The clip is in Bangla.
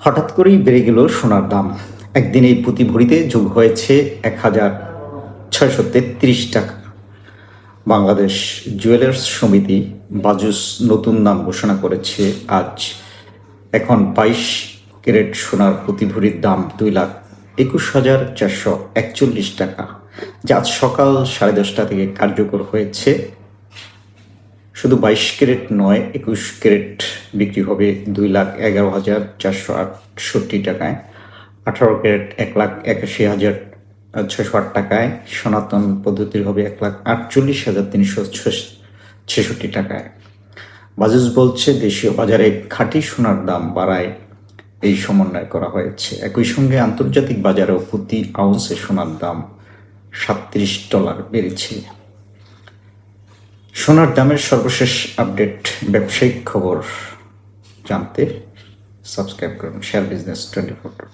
হঠাৎ করেই বেড়ে গেল সোনার দাম। একদিনেই প্রতি ভরিতে যোগ হয়েছে ১,৬৩৩ টাকা। বাংলাদেশ জুয়েলার্স সমিতি বাজুস নতুন দাম ঘোষণা করেছে আজ। এখন ২২ ক্যারেট সোনার প্রতি ভরির দাম ২,২১,৪৪১ টাকা, যা আজ সকাল 10:30 থেকে কার্যকর হয়েছে। শুধু ২২ ক্যারেট নয়, ২১ ক্যারেট বিক্রি হবে ২,১১,৪৬৮ টাকায়, ১৮ ক্যারেট ১,৮১,৬০৮ টাকায়, সনাতন পদ্ধতির হবে ১,৪৮,৩৬৬ টাকায়। বাজাজ বলছে দেশীয় বাজারে খাঁটি সোনার দাম বাড়ায় এই সমন্বয় করা হয়েছে। একই সঙ্গে আন্তর্জাতিক বাজারেও প্রতি আউন্সে সোনার দাম $৩৭ বেড়েছে। সোনার দামের সর্বশেষ আপডেট, ব্যবসায়িক খবর জানতে সাবস্ক্রাইব করুন শেয়ার বিজনেস 24।